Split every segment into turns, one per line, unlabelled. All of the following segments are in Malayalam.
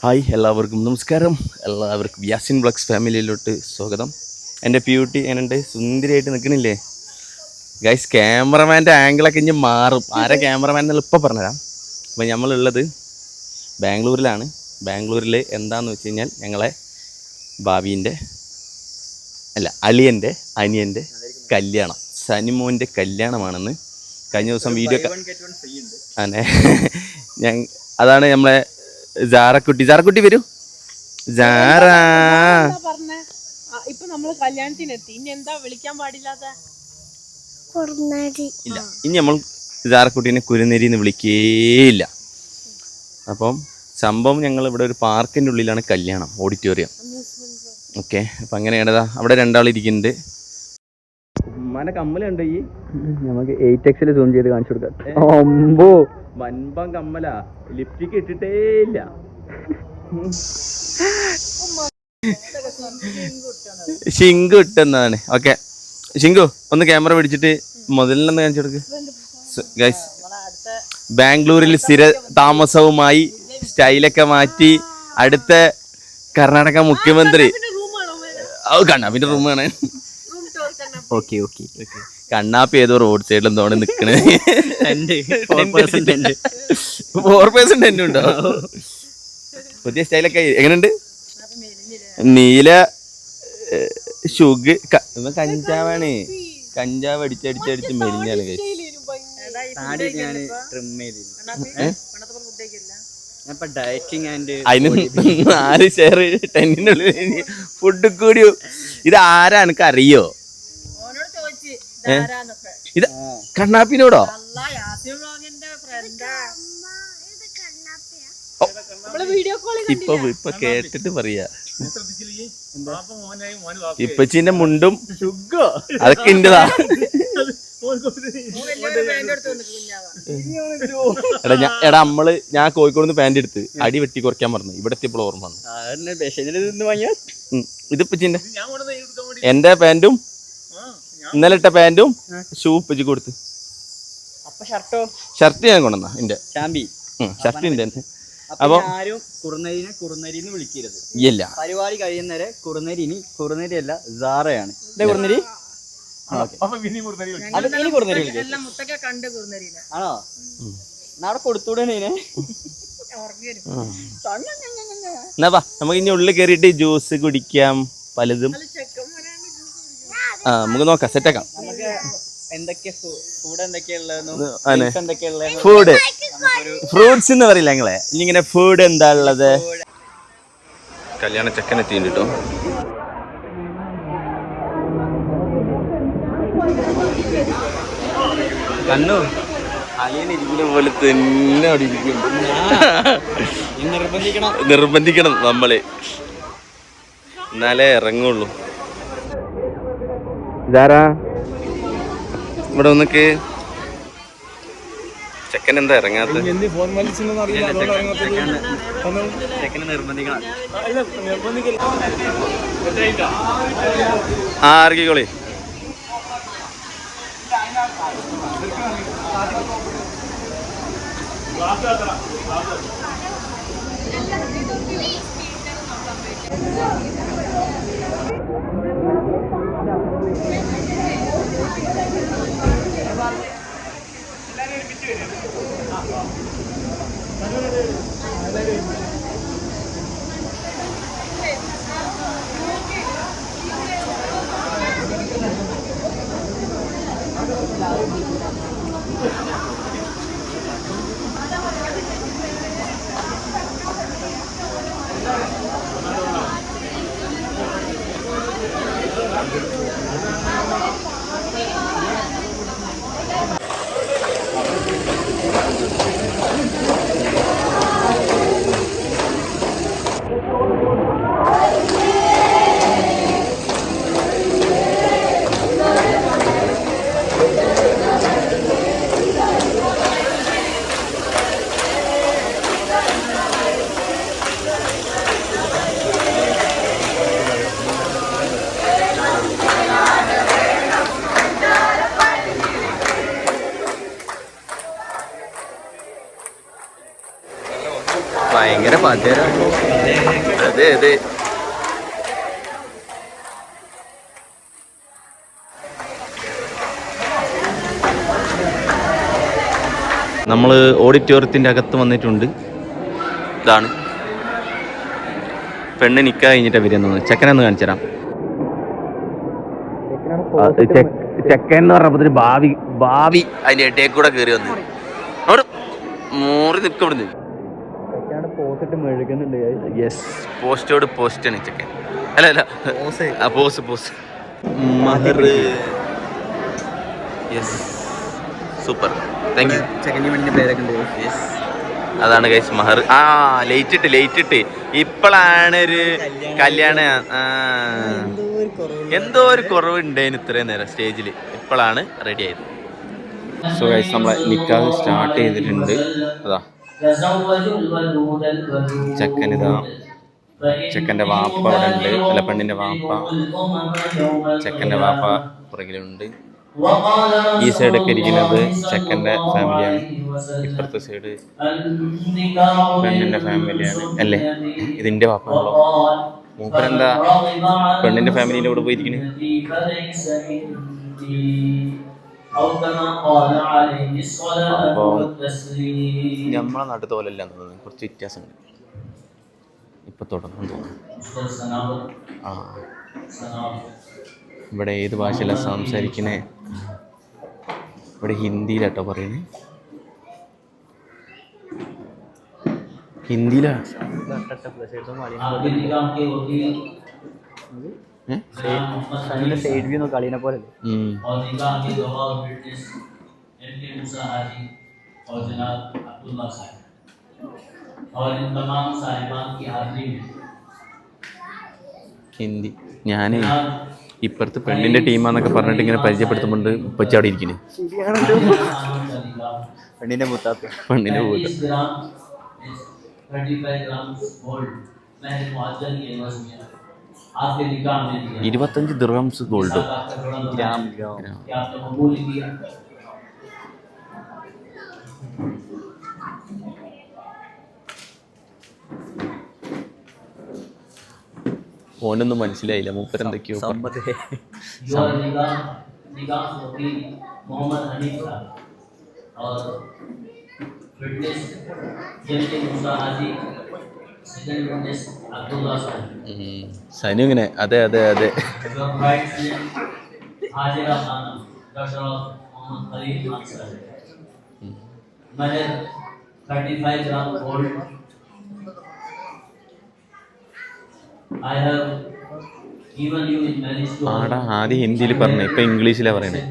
ഹായ് എല്ലാവർക്കും നമസ്കാരം. എല്ലാവർക്കും യാസിൻ ബ്ലോഗ്സ് ഫാമിലിയിലോട്ട് സ്വാഗതം. എൻ്റെ പ്യൂട്ടി എന്നുണ്ട് സുന്ദരിയായിട്ട് നിൽക്കണില്ലേ ഗൈസ്? ക്യാമറമാൻ്റെ ആംഗിളൊക്കെ ഇനി മാറും. ആരാ ക്യാമറമാൻ എന്നുള്ള ഇപ്പോൾ പറഞ്ഞുതരാം. അപ്പോൾ നമ്മളുള്ളത് ബാംഗ്ലൂരിലാണ്. ബാംഗ്ലൂരിൽ എന്താണെന്ന് വെച്ച് കഴിഞ്ഞാൽ ഞങ്ങളെ ഭാവീൻ്റെ അളിയൻ്റെ അനിയൻ്റെ കല്യാണം, സനിമോൻ്റെ കല്യാണമാണെന്ന്. കഴിഞ്ഞ ദിവസം വീഡിയോ അതെ അതാണ് നമ്മളെ ജാറക്കുട്ടി വരൂ. ജാറ
ഇപ്പൊ നമ്മള് കല്യാണത്തിനെത്തി. ഇനി എന്താ വിളിക്കാൻ പാടില്ലാത്ത?
ഇല്ല, ഇനി നമ്മൾ ജാറക്കുട്ടീനെ കുരുനേരിന്ന് വിളിക്കേയില്ല. അപ്പം സംഭവം ഞങ്ങൾ ഇവിടെ ഒരു പാർക്കിൻ്റെ ഉള്ളിലാണ് കല്യാണം, ഓഡിറ്റോറിയം. ഓക്കെ, അപ്പം അങ്ങനെയാണതാ. അവിടെ രണ്ടാളിരിക്കുന്നുണ്ട്. ഉമ്മാൻ്റെ കമ്മലുണ്ട്. ഈ നമുക്ക് 8x സൂം ചെയ്ത് കാണിച്ചു കൊടുക്കാം. അമ്പോ വൻപം കമ്മലാ, ലിപ്സ്റ്റിക് ഇട്ടിട്ടേ ഇല്ല. ഷിങ്കു ഇട്ടെന്നാണ്. ഓക്കെ ഷിങ്കു, ഒന്ന് ക്യാമറ പിടിച്ചിട്ട് മുതലിനൊന്ന് കാണിച്ചു കൊടുക്ക് ഗൈസ്. ബാംഗ്ലൂരിൽ സ്ഥിര താമസവുമായി സ്റ്റൈലൊക്കെ മാറ്റി അടുത്ത കർണാടക മുഖ്യമന്ത്രി. കണ്ണാപ്പിന്റെ റൂമാണ്. Okay okay okay. കണ്ണാപ്പി ഏതോ റോഡ് സൈഡിൽ എന്തോണ് നിക്കണേ. 4% ഉണ്ടോ? പുതിയ സ്റ്റൈലൊക്കെ എങ്ങനെയുണ്ട്? നീല ഷുഗ് കഞ്ചാവാണ്. കഞ്ചാവ് അടിച്ചടിച്ചടിച്ച് മെലിഞ്ഞാണ്. അതിന് 4 ഷെയർ 10-നുള്ളിൽ ഫുഡ് കൂടി. ഇത് ആരാ എനിക്ക് അറിയോ? ഇത് കണ്ണാപ്പിനോടോ? ഇപ്പൊ കേട്ടിട്ട് പറയാ. ഇപ്പച്ചിന്റെ മുണ്ടും അതൊക്കെ ഇന്റെതാ. എടാ ഞാൻ കോഴിക്കോട് നിന്ന് പാന്റ് എടുത്ത് അടി വെട്ടി കുറയ്ക്കാൻ പറഞ്ഞു. ഇവിടെ എത്തിയപ്പോൾ ഓർമ്മ വന്നു. ഇത് ഇപ്പച്ചിന്റെ എന്റെ പാന്റും ഇന്നലെ ഇട്ട പാന്റും ഷൂ ഇപ്പച്ചി കൊടുത്ത്. ഷർട്ട് ഞാൻ കൊണ്ടുവന്ന എന്റെ ഷർട്ട് ഉണ്ട്. അപ്പൊ വിളിക്കരുത്. ഇല്ല, പരിപാടി കഴിയുന്നവരെ കുറുനരി അല്ല സാറയാണ്. കുറുനരി ആണോ? നാളെ കൊടുത്തൂടെ? എന്നാ നമുക്ക് ഇനി ഉള്ളിൽ കയറിയിട്ട് ജ്യൂസ് കുടിക്കാം, പലതും. നമുക്ക് നോക്കാം, സെറ്റാക്കാം. ഫുഡ് ഫ്രൂട്ട്സ് എന്ന് പറയില്ല ഞങ്ങളെ. ഇങ്ങനെ ഫുഡ് എന്താ ഉള്ളത്? കല്യാണ ചെക്കൻ എത്തിയിട്ടുണ്ട് കേട്ടോ. കണ്ണു അലിയനിരിക്കുന്ന പോലെ തന്നെ അവിടെ ഇരിക്കുന്നു. നിർബന്ധിക്കണം നമ്മള്, എന്നാലേ ഇറങ്ങുള്ളൂ. ഇതാരാ ഇവിടെ ഒന്നൊക്കെ? ചെക്കൻ എന്താ ഇറങ്ങാത്ത? ആർക്കിക്കോളി. അതെ അതെ. നമ്മൾ ഓഡിറ്റോറിയത്തിൻ്റെ അകത്ത് വന്നിട്ടുണ്ട്. ഇതാണ് പെണ്ണ് നിക്കാഹ് കഴിഞ്ഞിട്ട് വരുന്ന തോന്നുന്നു. ചെക്കനെന്ന് കാണിച്ചു തരാം. ചെക്കൻ എന്ന് പറഞ്ഞപ്പോ ഭാവി അതിന്റെ ഇടയിൽ കൂടെ കയറി വന്നു അവിടെ മോറി നിൽക്കും. ഇവിടുന്ന് യെസ്, പോസ്റ്റോട് പോസ്റ്റാണ് ചെക്കൻ. അല്ല pose Mahar. Yes, super, thank you. ചെക്കൻ്റെ പെണ്ണിന്റെ പേരൊക്കെ ഉണ്ട്. യെസ്, അതാണ് ഗൈസ് മഹർ. ലേറ്റ് ഇട്ട് ഇപ്പോഴാണ് ഒരു കല്യാണം. എന്തോ ഒരു കുറവുണ്ടായിരുന്നു ഇത്രയും നേരം സ്റ്റേജിൽ. ഇപ്പോഴാണ് റെഡി ആയത്. സോ ഗൈസ് നമ്മളെ നിക്കാഹ് സ്റ്റാർട്ട് ചെയ്തിട്ടുണ്ട്. അതാ ചെക്കനിതാ, ചെക്കൻ്റെ വാപ്പ അവിടെ ഉണ്ട്. അല്ല, പെണ്ണിൻ്റെ വാപ്പ. ചെക്കൻ്റെ വാപ്പ പുറകിലുണ്ട്. ഈ സൈഡൊക്കെ ഇരിക്കുന്നത് ചെക്കൻ്റെ ഫാമിലിയാണ്. ഇപ്പുറത്തെ സൈഡ് പെണ്ണിൻ്റെ ഫാമിലിയാണ്. അല്ലേ, ഇതിൻ്റെ വാപ്പാണല്ലോ. മൂപ്പരെന്താ പെണ്ണിൻ്റെ ഫാമിലീൻ്റെ കൂടെ പോയിരിക്കണേ. അപ്പോൾ നമ്മളെ നാട്ടിൽ പോലെയല്ല തോന്നുന്നു, കുറച്ച് വ്യത്യാസമുണ്ട്. ഇപ്പം തുടങ്ങും തോന്നുന്നു. ഇവിടെ ഏത് ഭാഷയിലാണ് സംസാരിക്കണേ? ഇവിടെ ഹിന്ദിയിലാട്ടോ പറയുന്നത്. ഹിന്ദിയിലാ. സൈഡ് വ്യൂ കളിനെ പോലെ. ഹിന്ദി. ഞാൻ ഇപ്പുറത്ത് പെണ്ണിന്റെ ടീമാന്നൊക്കെ പറഞ്ഞിട്ട് ഇങ്ങനെ പരിചയപ്പെടുത്തുമ്പോണ്ട് ഉപ്പച്ച അവിടെ ഇരിക്കുന്നു. പെണ്ണിന്റെ മൂത്താത്ത. 25 ദിർഹംസ് ഗോൾഡ്. ഓനൊന്നും മനസ്സിലായില്ല, മൂപ്പരെന്തൊക്കെയോ സനു ഇങ്ങനെ. അതെ അതെ അതെ. ആടാ ആദ്യം ഹിന്ദിയിൽ പറഞ്ഞു, ഇപ്പൊ ഇംഗ്ലീഷിലാ പറയണേ.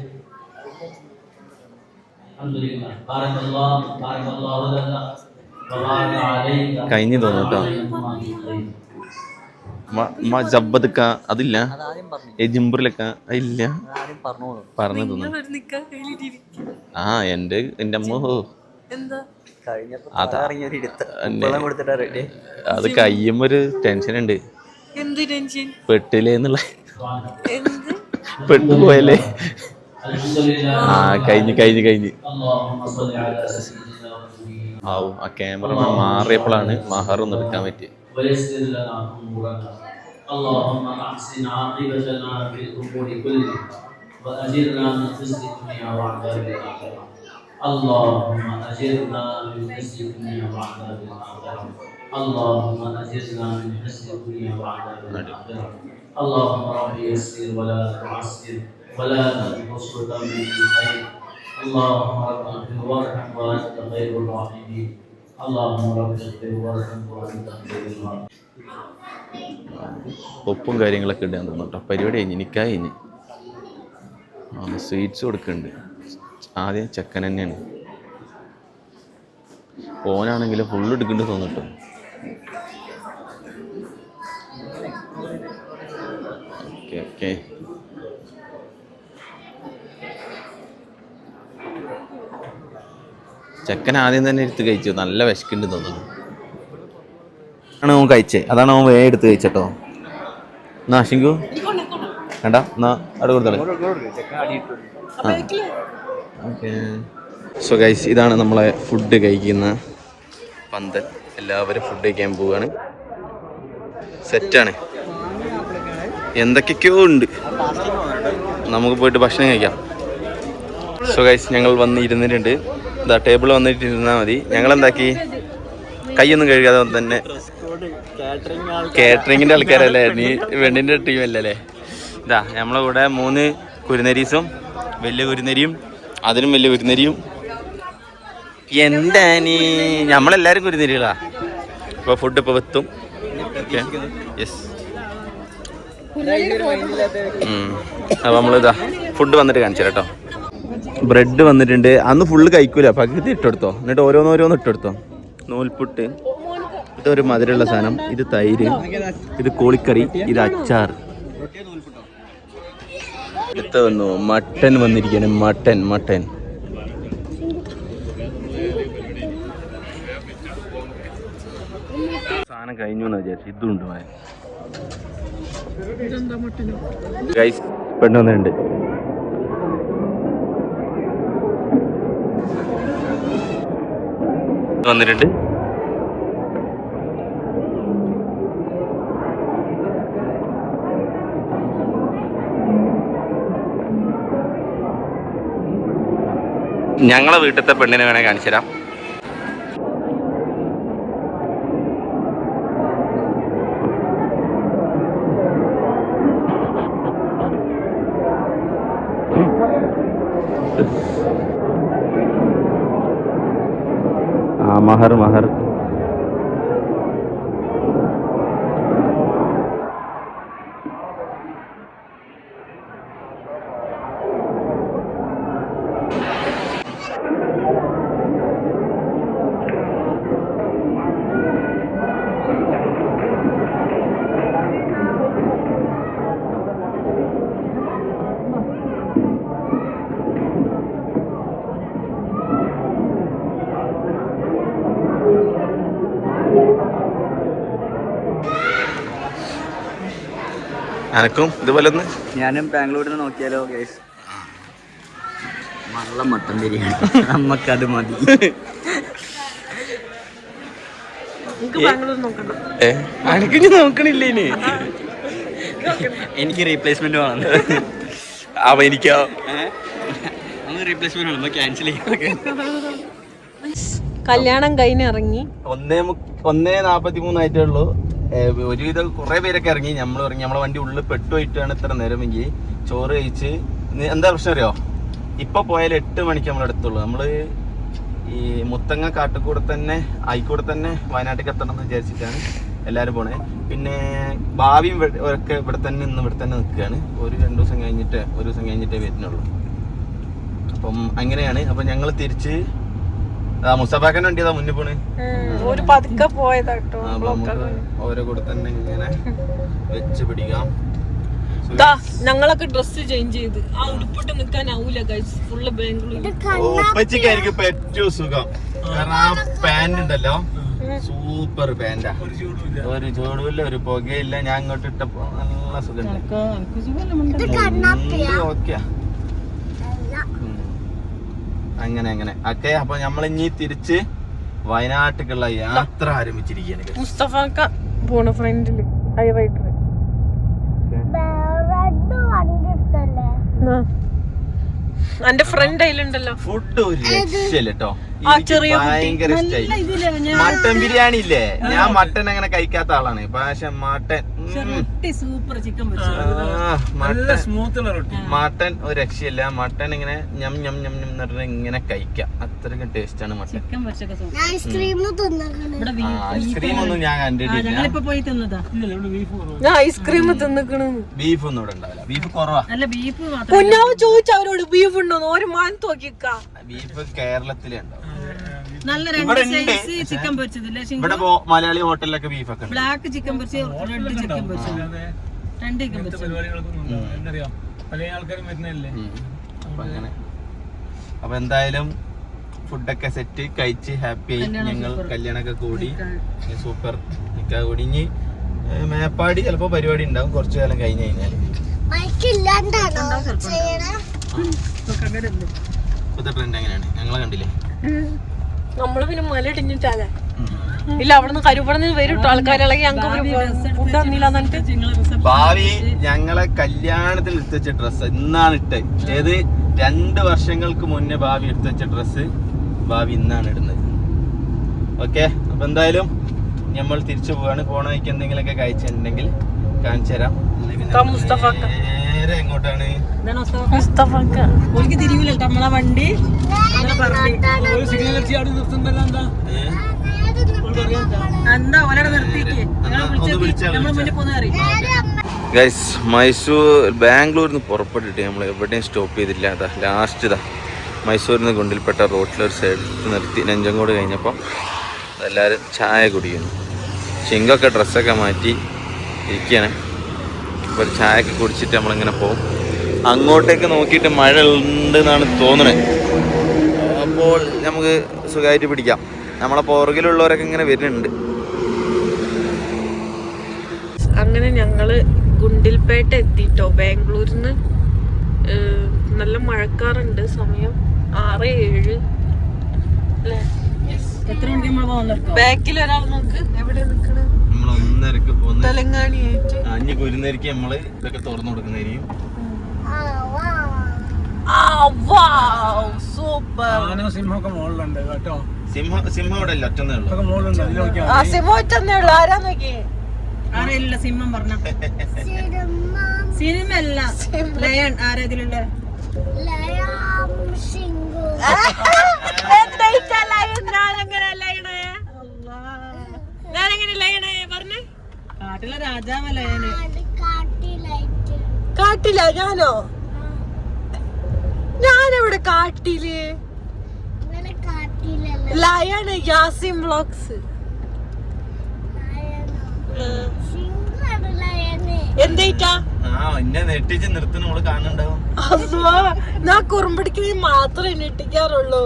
കഴിഞ്ഞു തോന്നുന്നു കേട്ടോ. ജബ്ബത്ക്ക അതില്ല, ജിംബറിലൊക്കെ അതില്ല പറഞ്ഞു തോന്നുന്നു. എന്റെ അമ്മ അത് കഴിയുമ്പോ ഒരു ടെൻഷൻ ഉണ്ട്. പെട്ടില്ലേന്നുള്ള, പെട്ടുപോയല്ലേ. കഴിഞ്ഞ് ആവും. ആ ക്യാമറമാൻ മാറിയപ്പോഴാണ് മഹർ ഒന്ന് എടുക്കാൻ പറ്റിയത്.
اللهم رب يسر ولا تعسر ولا تبسط من الخير اللهم رب اغفر وارحم وانت خير الراحمين اللهم رب اغفر وارحم وانت خير الراحمين.
ഒപ്പും കാര്യങ്ങളൊക്കെ ഇടാൻ തോന്നുന്നുട്ടോ. പരിപാടി കഴിഞ്ഞ് നിക്കാഹ് കഴിഞ്ഞ്. സ്വീറ്റ്സ് കൊടുക്കുന്നുണ്ട്. ആദ്യം ചെക്കൻ തന്നെയാണ്. ഓനാണെങ്കിലും ഫുള്ള് എടുക്കുന്നുണ്ട് തോന്നിട്ടോ. ഓക്കെ ചെക്കൻ ആദ്യം തന്നെ എടുത്ത് കഴിച്ചു. നല്ല വിശക്കുണ്ട് തോന്നുന്നു. ആണ് അവൻ കഴിച്ചേ, അതാണ് അവൻ വേഗം എടുത്ത് കഴിച്ചട്ടോ. എന്നാ ശിങ്കു വേണ്ട, എന്നാ അവിടെ കൊടുത്തോളെ. ഓക്കെ. സോ ഗൈസ്, ഇതാണ് നമ്മളെ ഫുഡ് കഴിക്കുന്ന പന്തൽ. എല്ലാവരും ഫുഡ് കഴിക്കാൻ പോവാണ്. സെറ്റാണ്, എന്തൊക്കെയൊക്കെയോ ഉണ്ട്. നമുക്ക് പോയിട്ട് ഭക്ഷണം കഴിക്കാം. സോ ഗൈസ്, ഞങ്ങൾ വന്ന് ഇരുന്നിട്ടുണ്ട്. ഇതാ ടേബിൾ വന്നിട്ട് ഇരുന്നാൽ മതി. ഞങ്ങൾ എന്താക്കി, കൈയൊന്നും കഴുകാതെ തന്നെ. കാറ്ററിങ്ങിൻ്റെ ആൾക്കാരല്ലേ നീ, വെണ്ണിൻ്റെ ടീമല്ലേ അല്ലേ? ഇതാ നമ്മളെ കൂടെ 3 കുരുനരീസും, വലിയ കുരുനരിയും അതിനും വലിയ കുരുനരിയും. എന്താ നീ, നമ്മളെല്ലാവരും കുരുനരികളാ. ഇപ്പോൾ ഫുഡ് ഇപ്പോൾ എത്തും. Okay, yes. അപ്പോൾ നമ്മളിതാ ഫുഡ് വന്നിട്ട് കാണിച്ചു കേട്ടോ. ബ്രെഡ് വന്നിട്ടുണ്ട്. അന്ന് ഫുള്ള് കഴിക്കൂല, പകുതി ഇട്ടെടുത്തോ, എന്നിട്ട് ഓരോന്നോരോന്ന് ഇട്ടെടുത്തോ. നൂൽപുട്ട്, ഇതൊരു മധുരമുള്ള സാധനം, ഇത് തൈര്, ഇത് കോളിക്കറി, ഇത് അച്ചാർ. അടുത്ത വന്നു മട്ടൻ വന്നിരിക്കുകയാണ്. മട്ടൻ സാധനം കഴിഞ്ഞു എന്ന് വിചാരിച്ചു. ഇതുണ്ട് ഗൈസ്, പെണ്ണ് വന്നിട്ടുണ്ട്. വന്നിട്ടുണ്ട്. ഞങ്ങളെ വീട്ടിലത്തെ പെണ്ണിനെ വേണേ കാണിച്ചു തരാം. മഹർ എനക്കും ഇതുപോലെ ഒന്ന്.
ഞാനും ബാംഗ്ലൂരിൽ നിന്ന് നോക്കിയാലോ ഗൈസ്, നല്ല മട്ടൻ ബിരിയാണി. നമ്മക്കത് മതി.
എനിക്ക് നോക്കണില്ല ഇനി.
എനിക്ക് റീപ്ലേസ്മെന്റ് വേണം.
അപ്പൊ എനിക്കോ
റീപ്ലേസ്മെന്റ് വേണം, ക്യാൻസൽ ചെയ്യാം.
കല്യാണം കഴിഞ്ഞിറങ്ങി
1:43 ആയിട്ടേ ഉള്ളൂ. ഒരുവിധം കുറെ പേരൊക്കെ ഇറങ്ങി. നമ്മൾ ഇറങ്ങി, നമ്മളെ വണ്ടി ഉള്ളിൽ പെട്ടുപോയിട്ടാണ് ഇത്ര നേരമെങ്കിൽ ചോറ് കഴിച്ച്. എന്താ പ്രശ്നം അറിയോ, ഇപ്പൊ പോയാൽ 8 മണിക്ക് നമ്മളെടുത്തുള്ളൂ. നമ്മള് ഈ മുത്തങ്ങ കാട്ടുകൂടെ തന്നെ ആയിക്കൂടെ തന്നെ വയനാട്ടിലേക്ക് എത്തണം എന്ന് വിചാരിച്ചിട്ടാണ് എല്ലാവരും പോണേ. പിന്നെ ഭാവിയും ഒക്കെ ഇവിടെ തന്നെ നിൽക്കുകയാണ്. ഒരു 2 ദിവസം കഴിഞ്ഞിട്ടേ വരുന്നുള്ളൂ. അപ്പം അങ്ങനെയാണ്. അപ്പം ഞങ്ങൾ തിരിച്ച് മുസ്തഫാക്കൻ വണ്ടി അതാ മുന്നിൽ പോണ്.
ഒരു പതുക്കെ പോയതാട്ടോ.
ഓരോ കൂടെ തന്നെ ഇങ്ങനെ വെച്ച് പിടിക്കാം.
ഞങ്ങളൊക്കെ ഡ്രസ് ചേഞ്ച് ചെയ്ത് ആ ഉടുപ്പിട്ട് നിൽക്കാനാവൂല ഗൈസ്, ഫുള്ള് ബാംഗ്ലൂർ.
ഉപ്പച്ചിക്കായിരിക്കും ഇപ്പൊ ഏറ്റവും സുഖം. കാരണം ആ പാന്റ് ഉണ്ടല്ലോ, സൂപ്പർ പാന്റാ. ഒരു ചൂടുമില്ല, ഒരു പുകയില്ല. ഞാൻ ഇങ്ങോട്ട് ഇട്ടപ്പോ നല്ല സുഖം. ഓക്കെ, അങ്ങനെ ഓക്കെ. അപ്പൊ നമ്മളിഞ്ഞി തിരിച്ച് വയനാട്ടിലേക്കുള്ള യാത്ര ആരംഭിച്ചിരിക്കുകയാണ്.
മുസ്തഫാക്ക പോണ ഫ്രണ്ടില് ഹൈറൈഡർ. എന്റെ ഫ്രണ്ട് അതിലുണ്ടല്ലോ.
ഫുഡ് ഒരു രക്ഷയില്ല കേട്ടോ. ഭയങ്കര ഇഷ്ടമായി. മട്ടൻ ബിരിയാണി ഇല്ലേ, ഞാൻ മട്ടൻ അങ്ങനെ കഴിക്കാത്ത ആളാണ്. പക്ഷെ മട്ടൻ മട്ടൻ ഒരു രക്ഷയില്ല. മട്ടൻ ഇങ്ങനെ ഞം ഞം ഞം ഞം എന്ന് ഇങ്ങനെ കഴിക്കാം. അത്രയ്ക്കും ടേസ്റ്റ് ആണ് മട്ടൻ. ഐസ്ക്രീം ഒന്നും ഞാൻ കണ്ടിട്ടില്ല.
ഐസ്ക്രീം തിന്നിക്കണ്.
ബീഫ് ഒന്നും ഇവിടെ ഉണ്ടാവില്ല. ബീഫ് കുറവാ.
കുഞ്ഞാവ് ചോദിച്ചു അവരോട് ബീഫ് ഉണ്ടോന്ന്. ഒരു മാൻ തോക്കിക്ക.
ബീഫ് കേരളത്തിലേ ഉണ്ടാവും.
ഇവിടെ
മലയാളി ഹോട്ടലിലൊക്കെ ബീഫൊക്കെ
ബ്ലാക്ക് ചിക്കൻ പൊരിച്ച്, റെഡ് ചിക്കൻ പൊരിച്ച്, 2 ചിക്കൻ പൊരിച്ച്.
അപ്പൊ എന്തായാലും ഫുഡൊക്കെ സെറ്റ് കഴിച്ച് ഹാപ്പി ആയി. ഞങ്ങൾ കല്യാണമൊക്കെ കൂടി, സൂപ്പർ നിക്കാ കൂടി. ഇനി മേപ്പാടി ചിലപ്പോ പരിപാടി ഉണ്ടാവും കുറച്ചു കാലം കഴിഞ്ഞ് കഴിഞ്ഞാല്. ഇപ്പത്തെ ട്രെൻഡ് അങ്ങനെയാണ്. ഞങ്ങളെ കണ്ടില്ലേ,
നമ്മള് പിന്നെ മല ഇടിഞ്ഞിട്ടല്ലേ. ഇല്ല അവിടുന്ന് കരുപ്പടന്ന് വരും ആൾക്കാരിളകി ഞങ്ങൾക്ക് ഫുഡ് തന്നില്ല എന്നിട്ട്
ഭാവി ഞങ്ങളെ കല്യാണത്തിൽ എടുത്തു വെച്ച ഡ്രസ്സ് ഇന്നാണ് ഇട്ട്. ഏത് 2 വർഷങ്ങൾക്ക് മുന്നേ ഭാവി എടുത്തു വെച്ച ഡ്രസ്സ് ഭാവി ഇന്നാണ് ഇടുന്നത്. ഓക്കെ, അപ്പൊ എന്തായാലും നമ്മൾ തിരിച്ചു പോവാണ്. പോണ വഴിക്ക് എന്തെങ്കിലുമൊക്കെ കഴിച്ചിട്ടുണ്ടെങ്കിൽ കാണിച്ചു തരാം. നേരെ എങ്ങോട്ടാണ്?
തിരിയൂല നമ്മളെ വണ്ടി എന്താ ഓലോടെ നിർത്തിക്ക്
ഗൈസ്, മൈസൂർ ബാംഗ്ലൂരിൽ നിന്ന് പുറപ്പെട്ടിട്ട് നമ്മൾ എവിടെയും സ്റ്റോപ്പ് ചെയ്തില്ല. അതാ ലാസ്റ്റ് ഇതാ മൈസൂരിൽ നിന്ന് ഗുണ്ടിൽപ്പെട്ട റോട്ടിലൊരു സൈഡിൽ നിർത്തി നെഞ്ചങ്കോട് കഴിഞ്ഞപ്പോൾ എല്ലാവരും ചായ കുടിക്കുന്നു. ചിങ്കൊക്കെ ഡ്രസ്സൊക്കെ മാറ്റി ഇരിക്കുകയാണ്. അപ്പോൾ ഒരു ചായയൊക്കെ കുടിച്ചിട്ട് നമ്മളിങ്ങനെ പോകും. അങ്ങോട്ടേക്ക് നോക്കിയിട്ട് മഴ ഉണ്ടെന്നാണ് തോന്നുന്നത്. അപ്പോൾ നമുക്ക് സുഖമായിട്ട് പിടിക്കാം. നമ്മളെ പുറകിലുള്ളവരൊക്കെ ഇങ്ങനെ വരുന്നുണ്ട്.
അങ്ങനെ ഞങ്ങള് ഗുണ്ടിൽപേട്ട എത്തിട്ടോ. ബാംഗ്ലൂരിൽ നിന്ന് നല്ല മഴക്കാറുണ്ട്. സമയം 6:07 അല്ലേ?
എത്ര മണിക്ക് നമ്മൾ പോകുന്നത്?
ബാക്കിൽ ഒരാൾ നോക്ക് എവിടെ നിക്കണ്.
നമ്മൾ 1:30 പോകുന്ന
തെലങ്കാനയായിട്ട്
അഞ്ഞ് കുരുന്നേരിക്ക് നമ്മള് ഇതൊക്കെ തുറന്നു കൊടുക്കുന്നതായിരിക്കും.
സിംഹമൊക്കെ മുകളിലുണ്ട് കേട്ടോ.
സിംഹം ഇവിടെ അല്ല, ഒറ്റന്നേ ഉള്ളൂ.
സിംഹം ഒറ്റന്നേ ഉള്ളു. ആരാ നോക്കി?
ആരല്ല സിംഹം പറഞ്ഞ സിനിമ അല്ല ലയൺ. ആരതിലുള്ള കാട്ടിലെ രാജാവ ലയണ്.
കാട്ടില ഞാനോ? ഞാനെവിടെ കാട്ടില്? Lion Yasin vlogs. എന്തേറ്റാ
എന്നെ നെട്ടിച്ച് നിർത്തുന്ന നമ്മള് കാണുന്നുണ്ടാവും.
ഞാൻ കുറുമ്പടിക്ക് മാത്രമേ നെട്ടിക്കാറുള്ളൂ.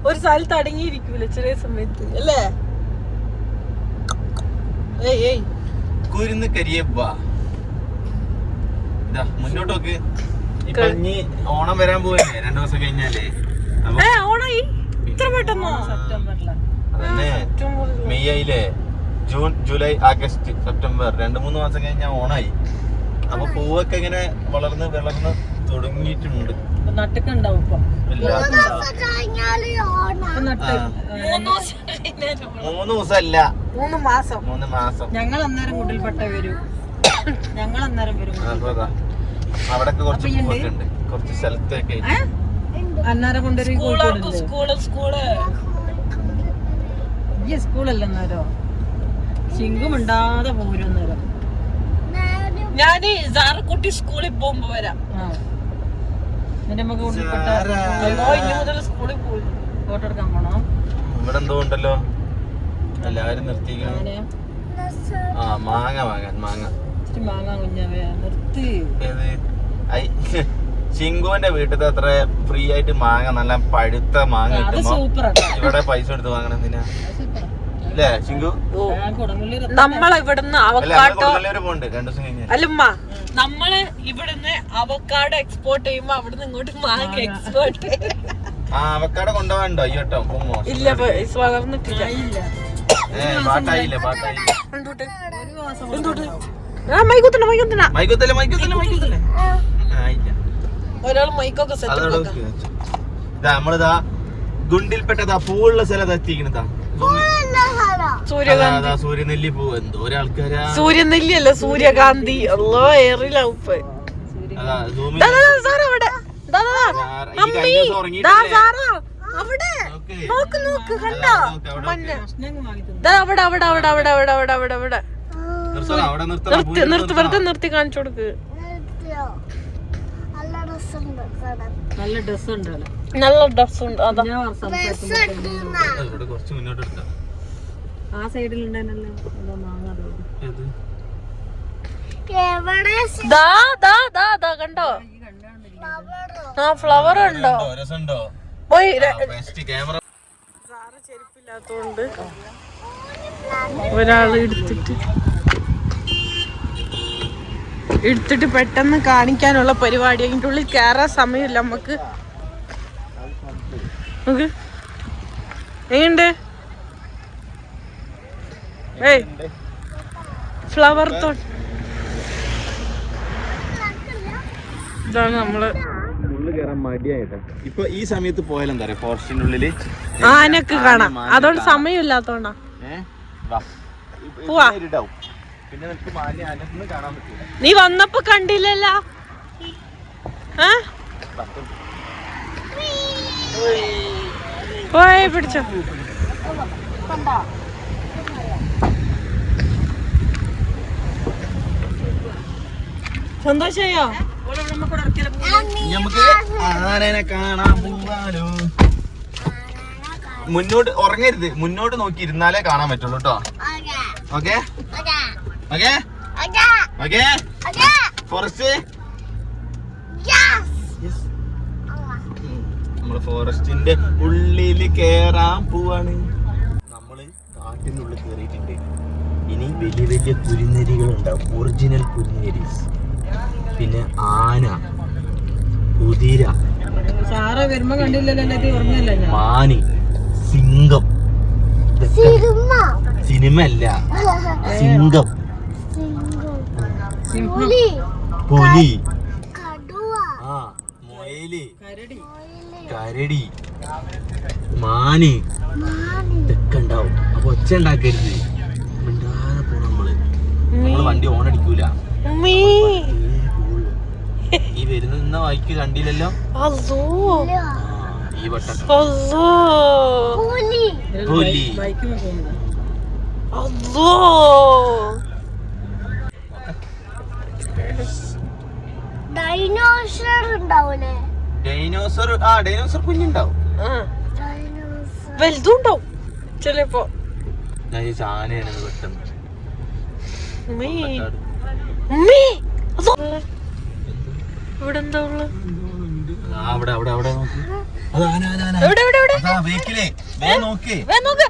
ഒരു സ്ഥലത്ത് അടങ്ങിയിരിക്കൂല ചെറിയ സമയത്ത് അല്ലേ?
കുരുന്ന് കരിയപ്പാ മുന്നോട്ട് നോക്ക്. ഇപ്പൊ ഇനി ഓണം വരാൻ പോവല്ലേ 2 ദിവസം കഴിഞ്ഞാലേ.
ഓണായി ഇത്ര പെട്ടെന്നോ?
അതന്നെ, മെയ് ആയില്ലേ? ജൂൺ, ജൂലൈ, ആഗസ്റ്റ്, സെപ്റ്റംബർ 2-3 മാസം കഴിഞ്ഞാൽ ഓണായി. അപ്പൊ പൂവൊക്കെ ഇങ്ങനെ വളർന്ന് തുടങ്ങിയിട്ടുണ്ട്.
നട്ടൊക്കെണ്ടാവും ഇപ്പൊ.
3 ദിവസമല്ല,
3 മാസം.
3 മാസം.
ഞങ്ങൾ അന്നേരം ഗുണ്ടിൽപ്പെട്ട വരും. ഞങ്ങൾ അന്നേരം വരും.
അവിടൊക്കെ കുറച്ച് പൂവൊക്കെ ഉണ്ട്, കുറച്ച് സ്ഥലത്തൊക്കെ.
അന്നേരം കൊണ്ടൊരു സ്കൂളല്ല അന്നേരം ചിങ്കും ഉണ്ടാതെ പോരും. അന്നേരം
ഞാന് സാറക്കുട്ടി സ്കൂളിൽ പോകുമ്പോ വരാം.
എന്നിട്ട് നമുക്ക് ഗുണ്ടിൽപ്പെട്ട
ഇനി മുതൽ സ്കൂളിൽ പോയി
ഫോട്ടോ എടുക്കാൻ പോണോ?
ഇവിടെ എന്തോ ഉണ്ടല്ലോ, എല്ലാരും നിർത്തിക്കണം. മാങ്ങ വാങ്ങാൻ.
ഇച്ചിരി മാങ്ങ കുഞ്ഞാവേ നിർത്തി.
ചിങ്കുവിന്റെ വീട്ടിൽ അത്ര ഫ്രീ ആയിട്ട് മാങ്ങ, നല്ല പഴുത്ത മാങ്ങ കിട്ടുമ്പോ ഇവിടെ പൈസ എടുത്ത് വാങ്ങണം. എന്തിനാ അല്ലേ ചിങ്കു?
നമ്മളിവിടുന്ന് അവക്കാഡോ
പോണ്ട് 2 ദിവസം കഴിഞ്ഞാൽ.
അല്ലമ്മ, നമ്മള് ഇവിടുന്ന് അവക്കാഡോ എക്സ്പോർട്ട് ചെയ്യുമ്പോ അവിടുന്ന് ഇങ്ങോട്ട് മാങ്ങ എക്സ്പോർട്ട്.
അവക്കാഡോ കൊണ്ടുപോകാണ്ടോ? അയ്യോട്ടോ
ഇല്ല, വളർന്നിട്ടില്ല.
പാട്ടായില്ല.
ഒരാൾ മൈക്കൊക്കെ
നമ്മളിതാ ഗുണ്ടിൽപ്പെട്ടതാ പൂവുള്ള സ്ഥലത്ത് എത്തിക്കണതാ. സൂര്യനെല്ലി പൂവ്. എന്തോ ഒരാൾക്കാരാ.
സൂര്യനെല്ലി അല്ല, സൂര്യകാന്തി. അല്ലോ ഏറിലൗപ്പ്. നിർത്തി കാണിച്ചു കൊടുക്ക്.
നല്ല ഡ്രസ് ഉണ്ട്.
അതാ
കുറച്ച് മുന്നോട്ട് എടുക്കാം.
ആ സൈഡിൽ ഉണ്ടായിരുന്നല്ലോ
കണ്ടോ? ഫ്ലവർ ഉണ്ടോ? പോയി. ചെരുപ്പില്ലാത്തോണ്ട് ഒരാള് എടുത്തിട്ട് പെട്ടെന്ന് കാണിക്കാനുള്ള പരിപാടി. അതിൻ്റെ ഉള്ളിൽ കയറാൻ സമയമില്ല നമുക്ക്. എങ്ങണ്ട് ഏയ് ഫ്ലവർ തോട്ടം. ഇതാണ് നമ്മള്
ഉള്ളിൽ കയറാൻ മടിയായിട്ടാ. ഇപ്പൊ ഈ സമയത്ത് പോയാലും എന്താ പറയാ, ഫോറസ്റ്റിന്റെ ഉള്ളില്
ആനക്ക് കാണാം. അതുകൊണ്ട് സമയമില്ലാത്തോണ്ടാ. പോവാ.
പിന്നെ നിനക്ക് മാലിന്യ ആനൊന്നും കാണാൻ പറ്റില്ല.
നീ വന്നപ്പോ കണ്ടില്ലല്ലോ. പോയി പിടിച്ചോ. സന്തോഷയോ?
നമുക്ക് ആനനെ കാണാൻ പോവാലോ. മുന്നോട്ട് ഉറങ്ങരുത്, മുന്നോട്ട് നോക്കി ഇരുന്നാലേ കാണാൻ പറ്റുള്ളൂ കേട്ടോ. Okay okay okay. ഫോറസ്റ്റ് നമ്മള് ഫോറസ്റ്റിന്റെ ഉള്ളില് കേറാൻ പോവാണ്. നമ്മള് കാട്ടിന്റെ ഉള്ളിൽ കേറിയിട്ടുണ്ട്. ഇനി വലിയ വലിയ കുരുനരികളുണ്ടാവും, ഒറിജിനൽ കുരുനരീസ്. പിന്നെ ആന, കുതിര,
സാറ് വരുമ്പോ കണ്ടില്ലല്ലോ.
മാന്, സിംഹം. സിനിമ അല്ല, സിംഹം, പുലി, ആ മുയല്, കരടി, മാന് ഇതൊക്കെ ഉണ്ടാവും. അപ്പൊ ഒച്ച ഉണ്ടാക്കരുത്, മിണ്ടാതെ പോണം. നമ്മള് വണ്ടി ഓണടിക്കൂല. ഈ വരുന്ന വായിക്ക് കണ്ടില്ലല്ലോ. ഈ വട്ടം പുലി.
ഡൈനോസർ ഉണ്ടാവൂലേ?
ഡൈനോസർ, ആ ഡൈനോസർ കുഞ്ഞുണ്ടാവും.
വലുതുണ്ടാവും ചിലപ്പോ.
ഞാൻ ഈ ആനയാണ് പെട്ടെന്ന്.
ഇവിടെ എന്താ ഉള്ളത്?
അവിടെ അവിടെ അവിടെ നോക്ക്. അത് ആന ആന ആന. അതാ വെഹിക്കിലേ, നോക്കേ.
നോക്ക്.